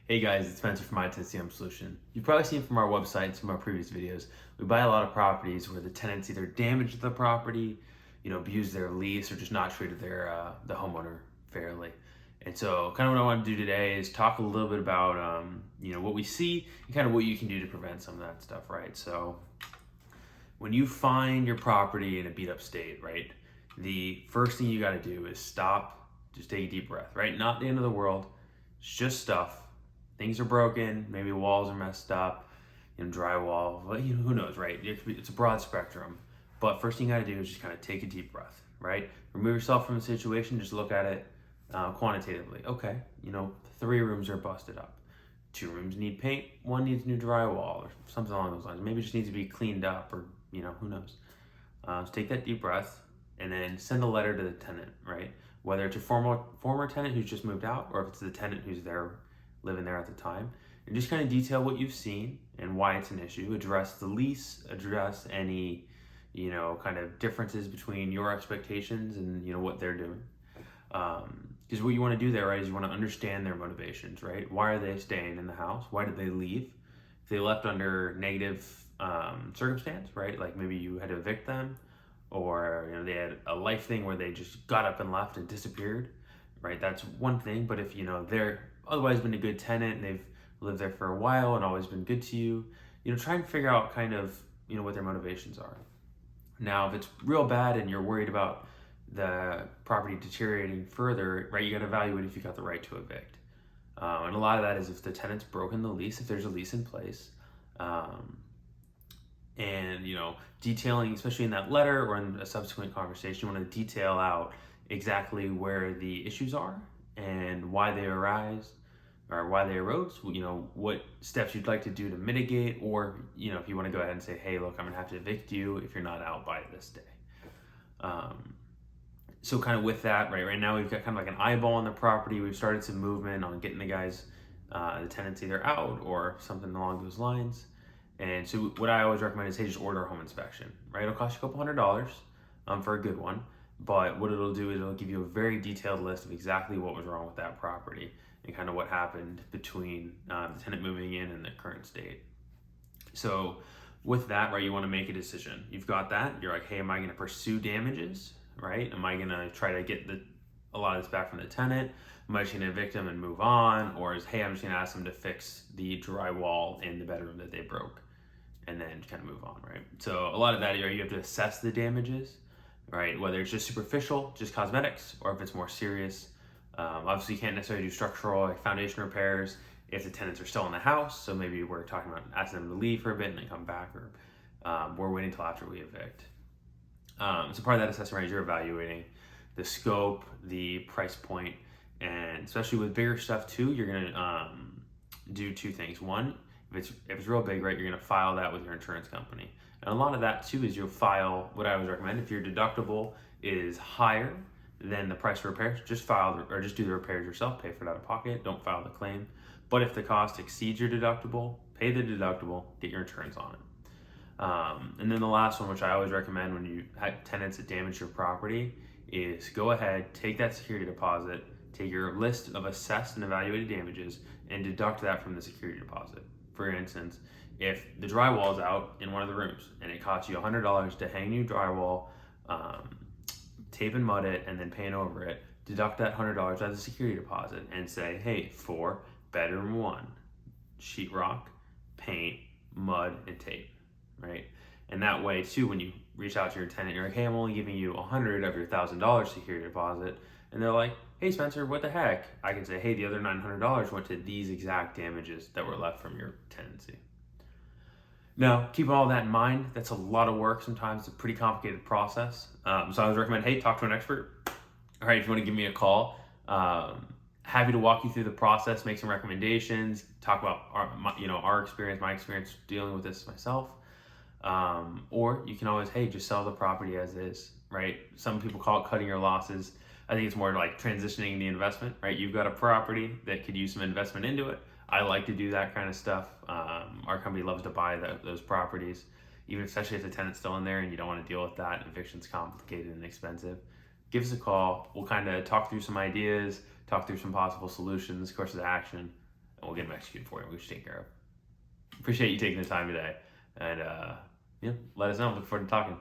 Hey guys, it's Spencer from iTenant Solution. You've probably seen from our website and some of our previous videos, we buy a lot of properties where the tenants either damaged the property, abused their lease, or just not treated the homeowner fairly. And so, kind of what I want to do today is talk a little bit about, what we see and kind of what you can do to prevent some of that stuff, right? So, when you find your property in a beat up state, right, the first thing you got to do is stop, just take a deep breath, right? Not the end of the world, it's just stuff. Things are broken, maybe walls are messed up, drywall, but who knows, right? It's a broad spectrum. But first thing you gotta do is just kind of take a deep breath, right? Remove yourself from the situation, just look at it quantitatively. Okay, 3 rooms are busted up. 2 rooms need paint, 1 needs new drywall or something along those lines. Maybe it just needs to be cleaned up or, who knows. So take that deep breath and then send a letter to the tenant, right? Whether it's a former tenant who's just moved out or if it's the tenant who's there living there at the time, and just kind of detail what you've seen and why it's an issue. Address the lease, address any kind of differences between your expectations and what they're doing, because what you want to do there, right, is you want to understand their motivations, right? Why are they staying in the house? Why did they leave? If they left under negative circumstance, right, like maybe you had to evict them, or they had a life thing where they just got up and left and disappeared, right? That's one thing. But if they're otherwise been a good tenant and they've lived there for a while and always been good to you, try and figure out kind of what their motivations are. Now, if it's real bad and you're worried about the property deteriorating further, right, you got to evaluate if you got the right to evict. And a lot of that is if the tenant's broken the lease, if there's a lease in place, and detailing, especially in that letter or in a subsequent conversation, you want to detail out exactly where the issues are and why they arise or why they arose, what steps you'd like to do to mitigate, or if you want to go ahead and say, hey, look, I'm gonna have to evict you if you're not out by this day. So kind of with that, right now we've got kind of like an eyeball on the property. We've started some movement on getting the tenants either out or something along those lines. And so what I always recommend is, hey, just order a home inspection, right? It'll cost you a couple $100 for a good one. But what it'll do is it'll give you a very detailed list of exactly what was wrong with that property and kind of what happened between the tenant moving in and the current state. So with that, right, you want to make a decision. You've got that. You're like, hey, am I going to pursue damages, right? Am I going to try to get a lot of this back from the tenant? Am I just going to evict them and move on? Or is, hey, I'm just going to ask them to fix the drywall in the bedroom that they broke and then kind of move on, right? So a lot of that, you have to assess the damages, right? Whether it's just superficial, just cosmetics, or if it's more serious. Obviously, you can't necessarily do structural like foundation repairs if the tenants are still in the house. So maybe we're talking about asking them to leave for a bit and then come back, or we're waiting until after we evict. So part of that assessment, right, is you're evaluating the scope, the price point, and especially with bigger stuff too, you're gonna do 2 things. One, if it's real big, right, you're gonna file that with your insurance company. And a lot of that too is you'll file, what I always recommend, if your deductible is higher than the price of repairs, just do the repairs yourself, pay for it out of pocket, don't file the claim. But if the cost exceeds your deductible, pay the deductible, get your insurance on it. And then the last one, which I always recommend when you have tenants that damage your property, is go ahead, take that security deposit, take your list of assessed and evaluated damages, and deduct that from the security deposit. For instance, if the drywall is out in one of the rooms and it costs you $100 to hang new drywall, tape and mud it, and then paint over it, deduct that $100 as a security deposit and say, hey, for bedroom 1, sheetrock, paint, mud, and tape, right? And that way too, when you reach out to your tenant, you're like, hey, I'm only giving you $100 of your $1,000 security deposit. And they're like, hey, Spencer, what the heck? I can say, hey, the other $900 went to these exact damages that were left from your tenancy. Now, keep all that in mind. That's a lot of work. Sometimes it's a pretty complicated process. So I would recommend, hey, talk to an expert. All right, if you want to give me a call, happy to walk you through the process, make some recommendations, talk about our experience, my experience dealing with this myself. Or you can always, hey, just sell the property as is, right? Some people call it cutting your losses. I think it's more like transitioning the investment, right? You've got a property that could use some investment into it. I like to do that kind of stuff. Our company loves to buy those properties, even especially if the tenant's still in there and you don't want to deal with that. Eviction's complicated and expensive. Give us a call. We'll kind of talk through some ideas, talk through some possible solutions, courses of action, we'll get them executed for you. We should take care of. Appreciate you taking the time today, and let us know. Look forward to talking.